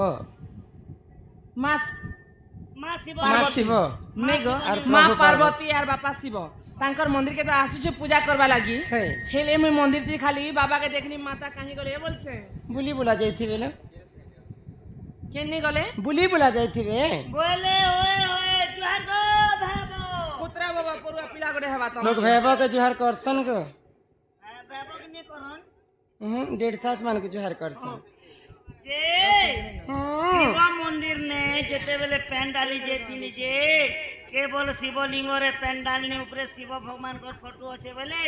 ओ माँ माँ शिव माँ शिव नहीं गो और माँ प्रभु पार्वती और बापा शिव तांकर मंदिर के तो आसी पूजा करवा लगी है हेले मुई मंदिर थी खाली बाबा के देखनी माता कहीं गले बोलछे बुली बुला जाइथिबे ले केनी गले बुली बुला जाइथिबे बोले ओए जुहार गो भाबो पुत्रा बाबा परुआ पिला गडे हवा तो लोग भैबो के जुहार करसन गो भाबो के ने करन 150 मान के जुहार करसन जे शिव मंदिर ने जेते बेले पेन डाली जे दिन जे केवल शिवलिंग रे पेन डालने ऊपर शिव भगवान को फोटो अच्छे बोले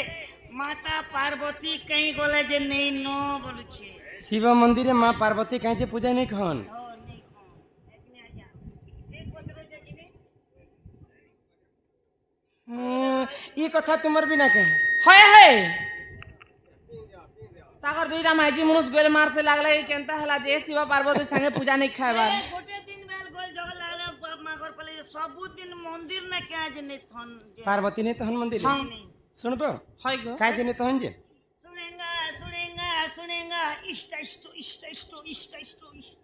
माता पार्वती कहीं गोले जे नहीं नो बोलु छे शिव मंदिर में माँ पार्वती कहीं से पूजा नहीं खन ये कथा तुमर भी ना कहे होय है ताकर दुईटा माइजी मनुष्य गोले मार से लागला कि केनता हला जे शिव पार्वती संगे पूजा नहीं खाएबा गोटे दिन बेल गोल जगह लागले बाप मागर पले सब दिन मंदिर ने क्या जे नहीं थन पार्वती ने तहन मंदिर हाँ सुन पो होय गो काय जे ने तहन जे सुनेगा सुनेगा सुनेगा इष्ट इष्ट इष्ट इष्ट इष्ट इष्ट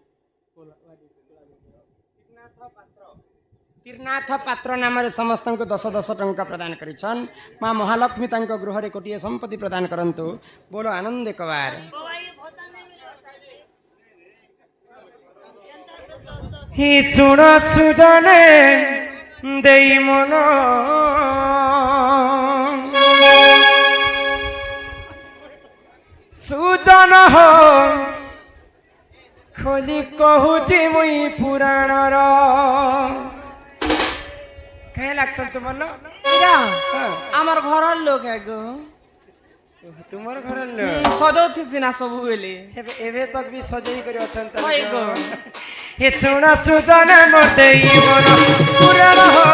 तीर्थनाथ पात्र नाम समस्त को 10-10 टंका प्रदान करिछन माँ महालक्ष्मी तांको गृह रे कोटिए संपत्ति प्रदान करंतु बोलो आनंद कवार ही सुण सुजने देई मन सुजन हो खोली कहूची मुई पुराणर कहे लागसन तुमर एरा আমার ঘরর লোক है गो तुमर घर लोग सजौथि सिना सब बेले एबे तक भी सजई करी अछन त होय गो हे सुना सुजन मोदेई मन पुराण हो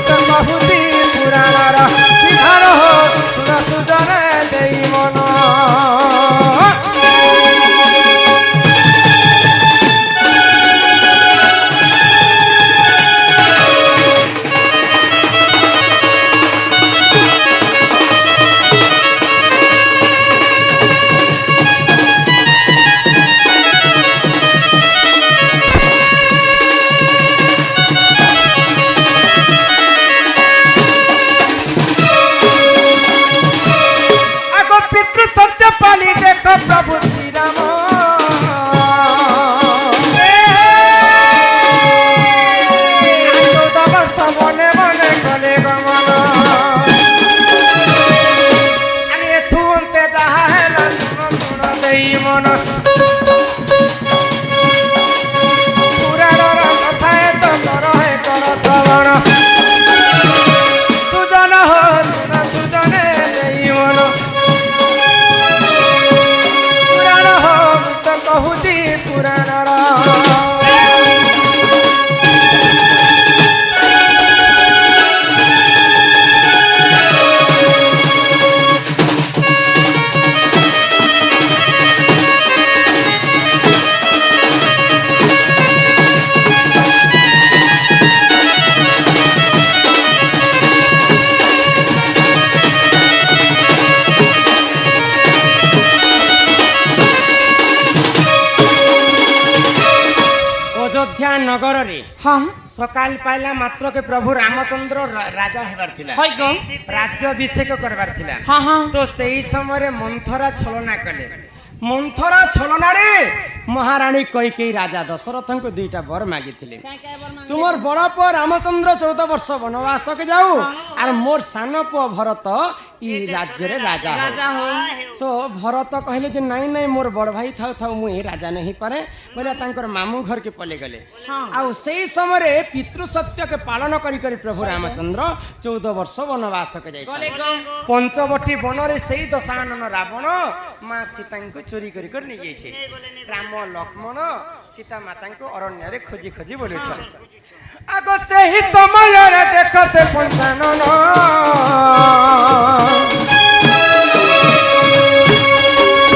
तो बहुती पुराणर विधान हो सुना सुजन देई मन प्रभु श्री राम वर्ष मने मने कले गमन अरे तू अंते जहा है सुन सुन देई मन पुराणर कथा तो कर है कर श्रवण सुजन हो सुन सुजने देई मन कहूची पुराणर अयोध्या नगर रे हाँ सकाल पाइला मात्र के प्रभु रामचंद्र राजा हेबार थिला होय गो राज्याभिषेक करबार थिला हाँ हाँ तो सही समय मंथरा छलना कले मंथरा छलना रे महारानी कैकेयी राजा दशरथ को दुईटा वर मागी थिले तुमर बड़ पुओ रामचंद्र 14 वर्ष वनवास के जाऊ और मोर सान पुओ भरत ई राज्य रे राजा हो तो भरत कहले जे नहीं नहीं मोर बड़ भाई थाउ थाउ मु ए राजा नहीं पारे बोले तांकर मामू घर के पले गले आ सही समय रे पितृ सत्य के पालन करी करी प्रभु रामचंद्र 14 वर्ष वनवास के जाय पंचवटी वन रे सही दशानन रावण मां सीता को चोरी करी कर नि जाय राम लक्ष्मण सीता माता को अरण्य रे खोजी खोजी बोले आगो से ही समय रे देख से पंचानन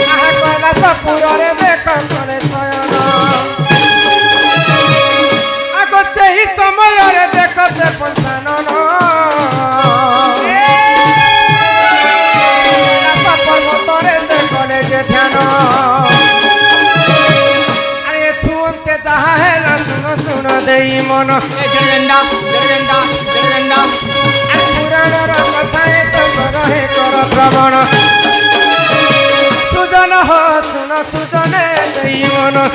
आहा कैलाश पुर रे देख करे शयन आगो से ही समय रे देख से पंचानन कैलाश पर्वत रे से करे जे ध्यान अरे थुनते ତାହା ହେଲା ଶୁଣ ଶୁଣ ଦେଇ ମନ ଜଡଜଣ୍ଡା ଜଡଜଣ୍ଡା ଜଡଜଣ୍ଡା ପୁରାଣର କଥା ରହେ କର ଶ୍ରବଣ ସୁଜନ ହୋ ଶୁଣ ସୁଜନେ ଦେଇ ମନ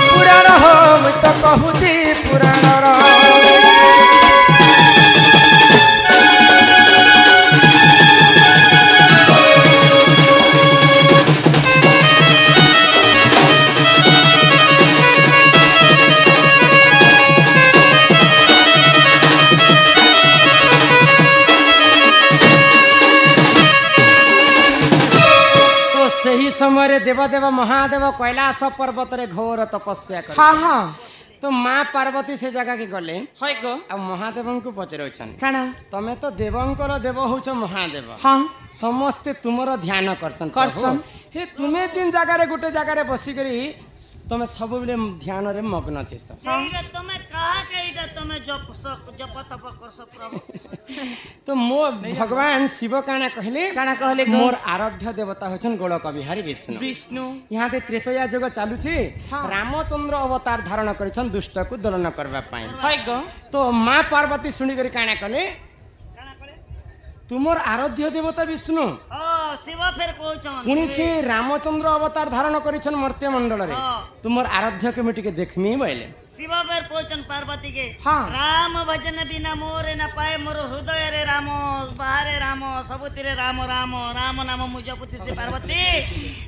ପୁରାଣ ହୋ ମୁଁ ତ କହୁଛି ପୁରାଣର ସେହି ସମୟରେ ଦେବଦେବ ମହାଦେବ କୈଳାସ ପର୍ବତରେ ଘୋର ତପସ୍ୟା କଲେ ହଁ ହଁ ତ ମା ପାର୍ବତୀ ସେ ଜାଗାକେ ଗଲେ ହଇ ଗୋ ଆଉ ମହାଦେବଙ୍କୁ ପଚାରୁଛନ୍ କାଣା ତମେ ତ ଦେବଙ୍କର ଦେବ ହଉଛ ମହାଦେବ ହଁ ସମସ୍ତେ ତୁମର ଧ୍ୟାନ କରସନ୍ କରସନ୍। ହେ ତୁମେ ଯେନ୍ ଜାଗାରେ ଗୋଟେ ଜାଗାରେ ବସିକରି ତମେ ସବୁବେଳେ ଧ୍ୟାନରେ ମଗ୍ନ ଥିସ ଏଇଟା ତମେ କାହାକେ ଏଇଟା ତମେ ଜପ ତପ କରସ ପ୍ରଭୁ ତ ମୋ ଭଗବାନ ଶିବ କାଣା କହିଲେ କାଣା କହିଲେ ଗୋ ମୋର ଆରାଧ୍ୟ ଦେବତା ହଉଛନ୍ ଗୋଳକ ବିହାରୀ ବିଷ୍ଣୁ ବିଷ୍ଣୁ ଇହାଦେ ତ୍ରେତୟା ଯୁଗ ଚାଲୁଛି ହଁ। ରାମଚନ୍ଦ୍ର ଅବତାର ଧାରଣ କରିଛନ୍ ଦୁଷ୍ଟକୁ ଦଳନ କରିବା ପାଇଁ ହଇ ଗୋ ତ ମା ପାର୍ବତୀ ଶୁଣିକରି କାଣା କଲେ କାଣା କରେ ତୁମର ଆରାଧ୍ୟ ଦେବତା ବିଷ୍ଣୁ ଓ ଶିବ ଫେର କହୁଛନ୍ ପୁଣି ସେ ରାମଚନ୍ଦ୍ର ଅବତାର ଧାରଣ କରିଛନ୍ ମର୍ତ୍ତ୍ୟ ମଣ୍ଡଳରେ ହଁ। ତୁମର ଆରାଧ୍ୟକେ ମୁଁ ଟିକେ ଦେଖମି ବୋଇଲେ ଶିବ ଫେର କହୁଛନ୍ ପାର୍ବତୀ କେ ହଁ। ରାମ ଭଜନ ବିନା ମୋରେ ନା ପାଏ ମୋର ହୃଦୟରେ ରାମ ବାହାରେ ରାମ ସବୁଥିରେ ରାମ ରାମ ରାମ ନାମ ମୁଁ ଜପୁଛି ସେ ପାର୍ବତୀ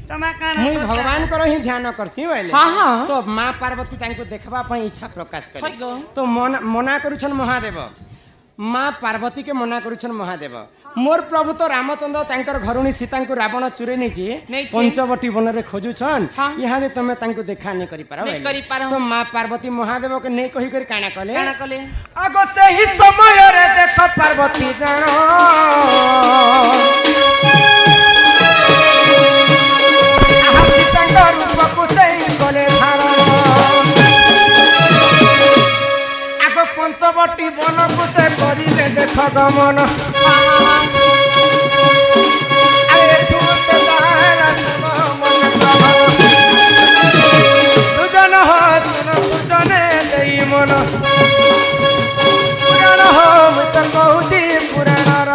ତମେ କାଣା ମୁଇଁ ସରକାର- ଭଗବାନଙ୍କର ହିଁ ଧ୍ୟାନ କରସି ବୋଇଲେ ହଁ ହଁ ତ ମା ପାର୍ବତୀ ତାଙ୍କୁ ଦେଖିବା ପାଇଁ ଇଚ୍ଛା ପ୍ରକାଶ କଲେ ହଇ ଗୋ ତ ମନା କରୁଛନ୍ ମହାଦେବ ମା ପାର୍ବତୀকে ମନା କରୁଛନ୍ ମହାଦେବ ମୋର ପ୍ରଭୁ ତ ରାମଚନ୍ଦ୍ର ତାଙ୍କର ଘରୁଣୀ ସୀତାଙ୍କୁ ରାବଣ ଚୁରେଇ ନେଇଛି ନେଇଛି। ପଞ୍ଚବଟୀ ବନରେ ଖୋଜୁଛନ୍ ହଁ। ଇହାଦେ ତମେ ତାଙ୍କୁ ଦେଖା ନେଇ କରିପାର ନେଇ କରିପାର। ତ ମା ପାର୍ବତୀ ମହାଦେବকে ନେଇ କହିକରି କାଣା କଲେ କାଣା କଲେ ଆଗ ସେହି ସମୟରେ ଦେଖ ପାର୍ବତୀ ଜାଣ ଆହା ସୀତାଙ୍କ ରୂପକୁ ସେଇ କଲେ ଧାରଣ ଆଗ ପଞ୍ଚବଟୀ ବନକୁ ସେ କରିଲେ ଦେଖ ଗମନ ଆରେ ଏଠୁ ମତେ ବାହାରିଲା ଶୁଣ ମନ ପ୍ରଭାବ। ସୁଜନ ହୋ ଶୁଣ ସୁଜନେ ଦେଇ ମନ ପୁରାଣ ହୋ ମୁଁ ତ କହୁଛି ପୁରାଣର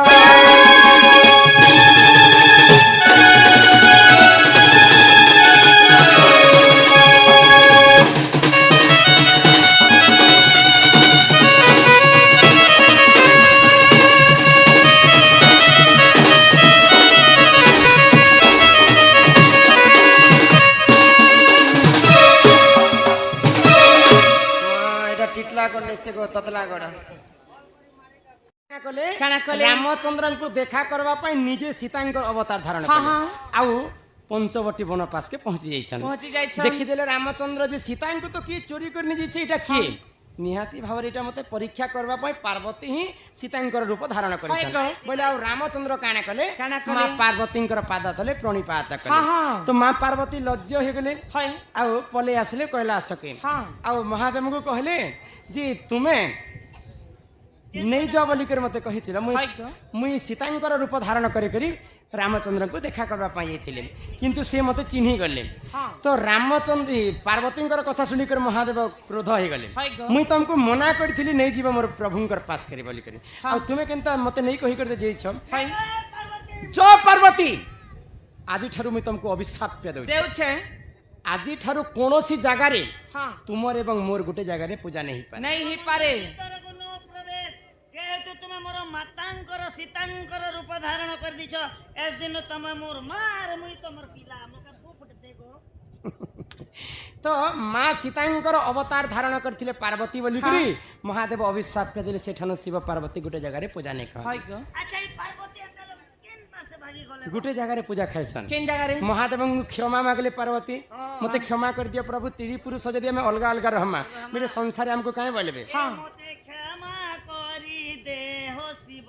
এটা টিটলা করলে সে গো ততলা গড় কলে কাଣା কলে? রামচন্দ্রଙ୍କୁ দেখা করবা ପାଇଁ ନିଜେ ସୀତାଙ୍କର ଅବତାର ଧାରଣ ହଁ କଲେ ହଁ ଆଉ ପଞ୍ଚବଟୀ ବନ ପାସକେ ପହଞ୍ଚି ଯାଇଛନ୍ ପହଞ୍ଚି ଯାଇଛ ଦେଖିଦେଲେ ରାମଚନ୍ଦ୍ର ଯେ ସୀତାଙ୍କୁ ତ କିଏ ଚୋରି କରି ନେଇଯାଇଛି ଏଇଟା କିଏ ନିହାତି ଭାବରେ ଏଇଟା ମତେ ପରୀକ୍ଷା କରିବା ପାଇଁ ପାର୍ବତୀ ହିଁ ସୀତାଙ୍କର ରୂପ ଧାରଣ କରିଛନ୍ତି ହଁ। ବୋଲେ ଆଉ ରାମଚନ୍ଦ୍ର କାଣା କଲେ କାଣା କଲେ? ମା ପାର୍ବତୀଙ୍କର ପାଦ ତଲେ ପ୍ରଣିପାତ ହଁ କଲେ ହଁ ତ ମା ପାର୍ବତୀ ଲଜ୍ଜ ହେଇଗଲେ ହଇ ଆଉ ପଳେଇ ଆସିଲେ କୈଳାସକେ ହଁ ଆଉ ମହାଦେବଙ୍କୁ କହିଲେ ଯେ ତୁମେ ନେଇଯାଅ ବୋଲିକରି ମତେ କହିଥିଲ ହଇ ଗୋ ମୁଇଁ ସୀତାଙ୍କର ରୂପ ଧାରଣ କରି ରାମଚନ୍ଦ୍ରଙ୍କୁ ଦେଖା କରିବା ପାଇଁ ଯାଇଥିଲେ କିନ୍ତୁ ସେ ମତେ ଚିହ୍ନି ଗଲେ ହଁ ତ ରାମଚନ୍ଦ୍ର ପାର୍ବତୀଙ୍କର କଥା ଶୁଣିକରି ମହାଦେବ କ୍ରୋଧ ହେଇଗଲେ ହଇ ଗୋ ମୁଇଁ ତମକୁ ମନା କରିଥିଲି ନେଇଯିବ ମୋର ପ୍ରଭୁଙ୍କର ପାସ୍ କରି ବୋଲିକରି ହଁ। ଆଉ ତୁମେ କେନ୍ତା ମତେ ନେଇ କହିକରି ଯାଇଛ ହଇ ଜୟ ପାର୍ବତୀ ଆଜିଠାରୁ ମୁଇଁ ତମକୁ ଅଭିଶାପ ଦେଉଛି ଦେଉଛେ ଆଜିଠାରୁ କୌଣସି ଜାଗାରେ ହଁ ତୁମର ଏବଂ ମୋର ଗୋଟେ ଜାଗାରେ ପୂଜା ନେଇ ହେଇପାରେ ନାଇଁ ହେଇପାରେ ଭିତରକୁ ନ ପ୍ରବେଶ ଯେହେତୁ ତୁମେ ମୋର ମାତାଙ୍କର ସୀତାଙ୍କର ରୂପ ଧାରଣ କରିଦେଇଛ ଏସ୍ ଦିନ ତମେ ମୋର ମାର ମୁଇଁ ତମର ପିଲା ମକା ବୁଫଟ ଦେଖো ତ ମା ସୀତାଙ୍କର ଅବତାର ଧାରଣ କରିଥିଲେ ପାର୍ବତୀ ବୋଲିକରି ମହାଦେବ ଅଭିଶାପ ଦେଲେ ସେଠାନୁ ଶିବ ପାର୍ବତୀ ଗୋଟେ ଜାଗାରେ ପୂଜା ନେଇ ହଇ ଗୋ আচ্ছা এই পার্বতী আঙ্কেল কেন পাশে ভাগি গলে ଗୋଟେ ଜାଗାରେ ପୂଜା ଖାଇସନ୍ କେନ୍ ଜାଗାରେ ମହାଦେବଙ୍କୁ କ୍ଷମା ମାଗଲେ ପାର୍ବତୀ ମତେ କ୍ଷମା କରିଦିଅ ପ୍ରଭୁ ତିରି ପୁରୁଷ ଯଦି ଆମେ ଅଲଗା ଅଲଗା ରହମା ବୋଲେ ସଂସାରେ ଆମକୁ କାହିଁ ବୋଲବେ ହଁ মতে ক্ষমা করি দেহ শিব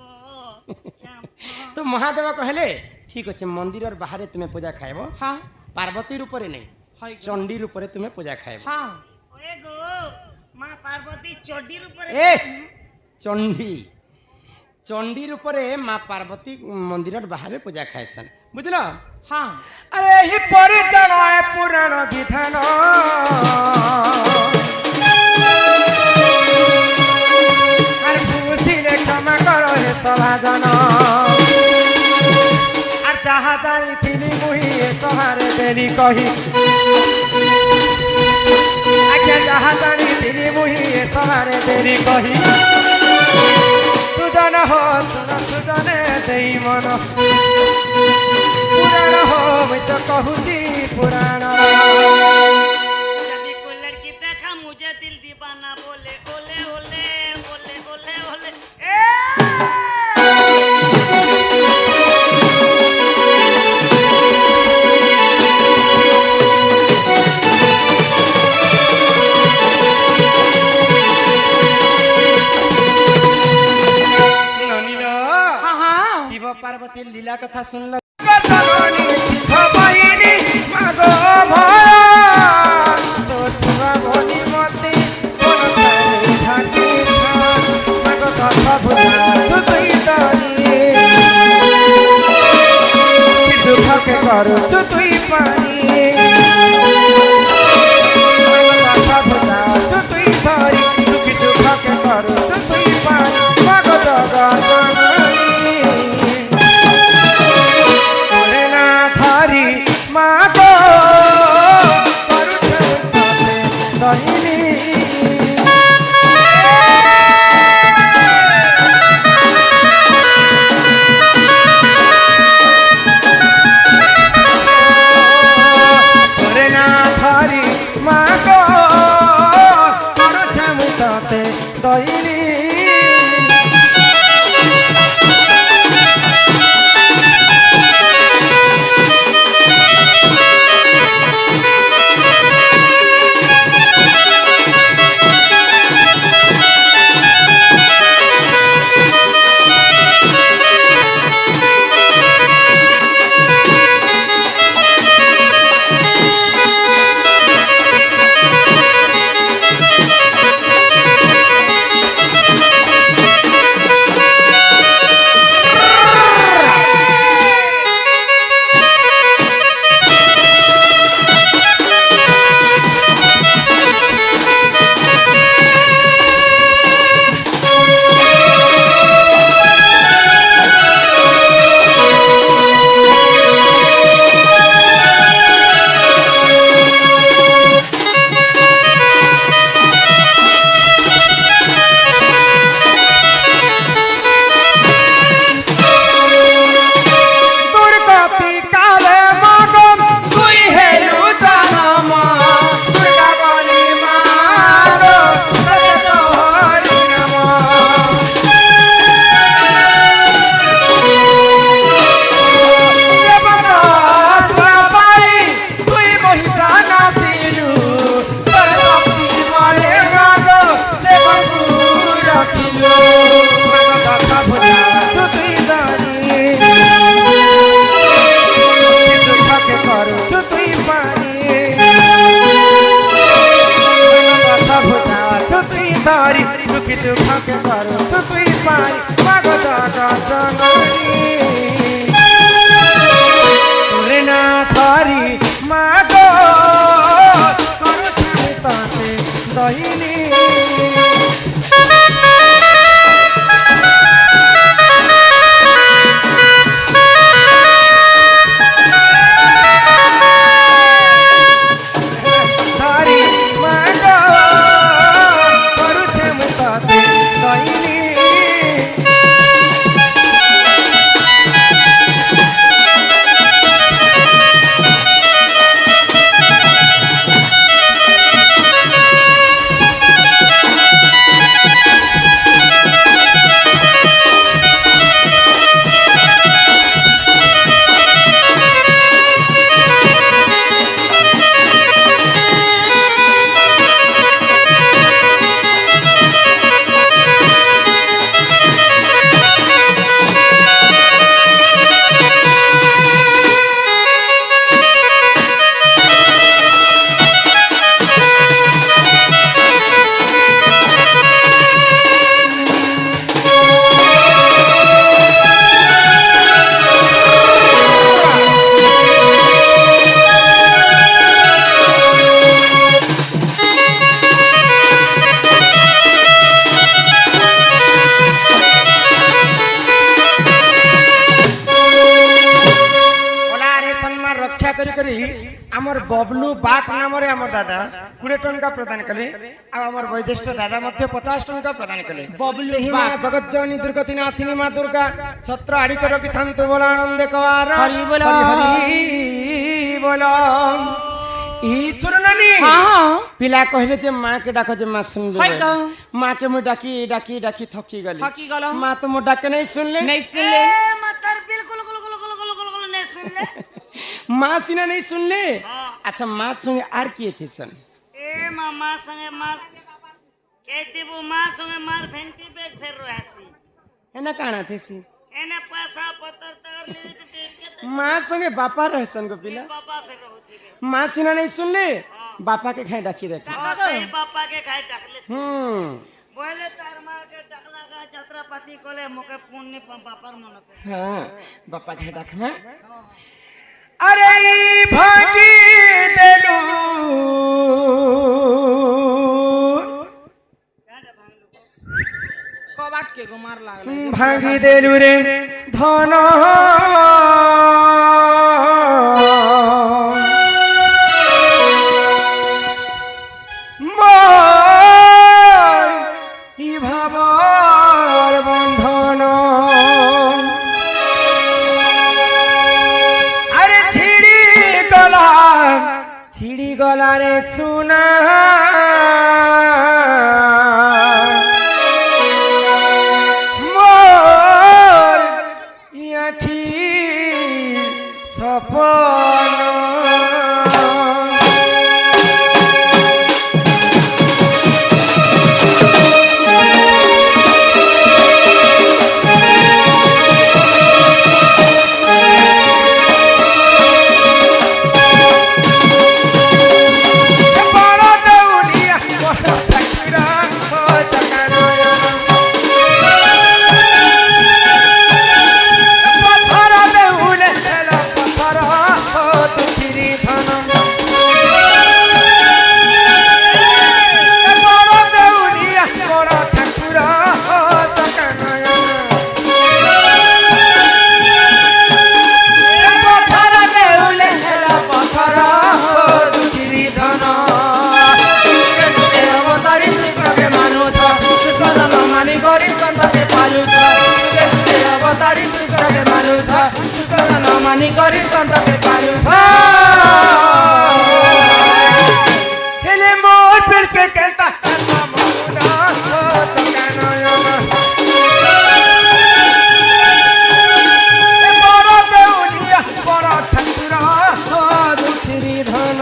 ତ ମହାଦେବ କହିଲେ ଠିକ ଅଛି ମନ୍ଦିରର ବାହାରେ ତୁମେ ପୂଜା ଖାଇବ ହଁ ପାର୍ବତୀ ରୂପରେ ନେଇ ହଇ ଗୋ ଚଣ୍ଡୀ ରୂପରେ ତୁମେ ପୂଜା ଖାଇବ ହଁ ওরে গো মা পার্বতী চড্ডির উপরে ଏ ଚଣ୍ଡୀ ଚଣ୍ଡୀ ରୂପରେ ମା ପାର୍ବତୀ ମନ୍ଦିରର ବାହାରେ ପୂଜା ଖାଇସନ୍ বুঝল হ্যাঁ আরে হি পরিচয় পুরাণ বিধান আর বুদ্ধিরে ক্ষমা কর হে সভাজন আর যাহা জানিଥିଲି মুই এ সভারে দেলি কহি আজ্ঞা যাহা জানিଥିଲି মুই এ সভারে দেলি কহি সুজন হো সুন সুজনে দেই মন পুরাণ হো মুই তো কহুছি পুরাণ जब भी कोई लड़की देखा मुझे दिल दीवाना बोले ओले ओले ओले ओले ओले ए ননিল হ্যাঁ হ্যাঁ শিব পার্বতীর লীলা কথা শুনল চরণী শিব বাহিনী মাগো ভয় তো ছুয়া বলি মতে কোন তারে থাকি মাগো দশ ভুজা ছুতুই তরি দুঃখকে করুছু তুই পানি দশ ভুজা ছুতুই ধরি দুঃখী দুঃখকে করুছু তুই পানি মাগো জগৎ না ধরি মাগো করুছে দহিনী ওরে না ধরি মাগো করুছে মুততে দহিনী দুঃখকে করুছু তুই পাই মাগো জগৎ জননী তোরে না ধরি মাগো করুছু তাতে দহিনী ধরি মাগো করুছে মুততে দহিনী আমার ববলু বাক নামরে আমার দাদা 20 টঙ্কা প্রদান কলে আর আমার বয়োজ্যেষ্ঠ দাদা মধ্যে 50 টঙ্কা প্রদান কলে ববলু সেই মা জগজ্জননী দুর্গতি নাথিনী মা দুর্গা ছত্র আড়ি করে রখিথান্তু বল আনন্দে কওয়ার হরি বল। হরি বল শুননি পিলা কহিলে যে মাকে ডাকো যে মা শুনলে হয় তো। মাকে মু ডাকি ডাকি ডাকি থকি গলি थकी गलो মা তো মু ডাকে নাই শুনলে नहीं सुन ले মাতার বিলকুল গুলো গুলো গুলো গুলো গুলো গুলো নে শুনলে মা সিনা নাই শুনলে হ্যাঁ। আচ্ছা মা সঙ্গে আর কি এথেছেন এ মামা সঙ্গে মার কে দিব মা সঙ্গে মার ভেন্টি বেগ ফের রহাসি এনা কাଣା থেছি এনে পয়সা পতর তর লিমিট পেট কে মা সঙ্গে বাপা রহেছেন গো পিলা বাবা ফের হতিবে মা সিনা নাই শুনলে বাপা के खाए डाकी देखा সেই বাবা কে খাই ডাকলে বলে তার মা কে ডাকলা গা যাত্রা পাতি কলে মোকে পুণ্য বাপার মনে পড়ে हाँ बापा के डाक में अरे भागी देलू कबाट के गो मार लागले भागी देलू रे धन मोर इ भावर बंधन अरे छिड़ी गला रे सुना मोर इ आँखी सपन मानी करी संत के पालू हेले मोर फिर के कहता ऐसा मोरा हो चकना ए मोरा देउलिया बड़ा ठकुरा हो दुखरी धन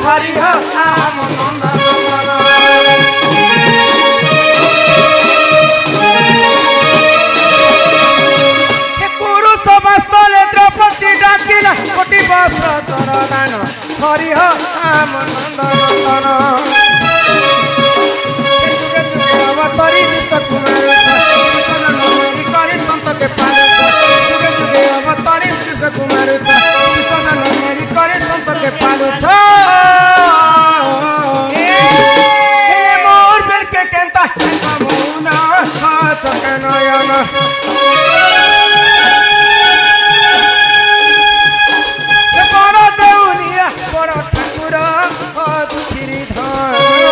हरि हो आम नंदन कुरु समस्तले द्रौपदी डाकिला कोटि वस्त्र तर दान हरि हो आम नंदन जुगे जुगे अवतरी निष्ठ कुमार करी संत के पाले जुगे जुगे अवतरी कृष्ण कुमार करे संत के पालो मोर बेर के केंता मुना चके नयन बड़ देउनिया बड़ ठाकुर दुखिरी धन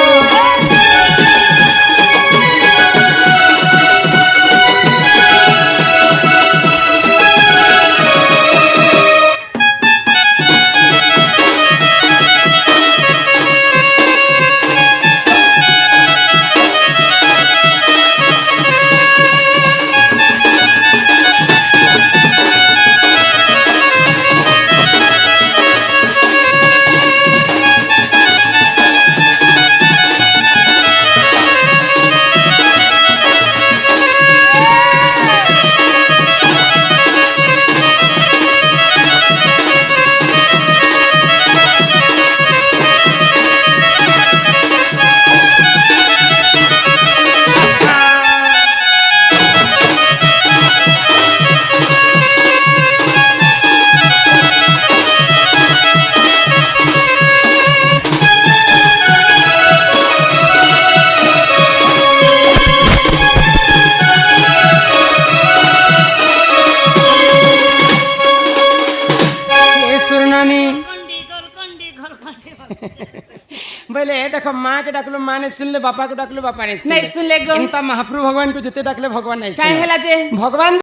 नानी गोलकंडी गोलकंडी गोलकंडी बोले देखो माँ के डाकलो माँ ने सुन ले, बापा को डाकलो बापा ने सुन नहीं सुन ले गो इंता महाप्रभु भगवान को जिते डाकले भगवान नहीं काहे सुने। होला जे भगवान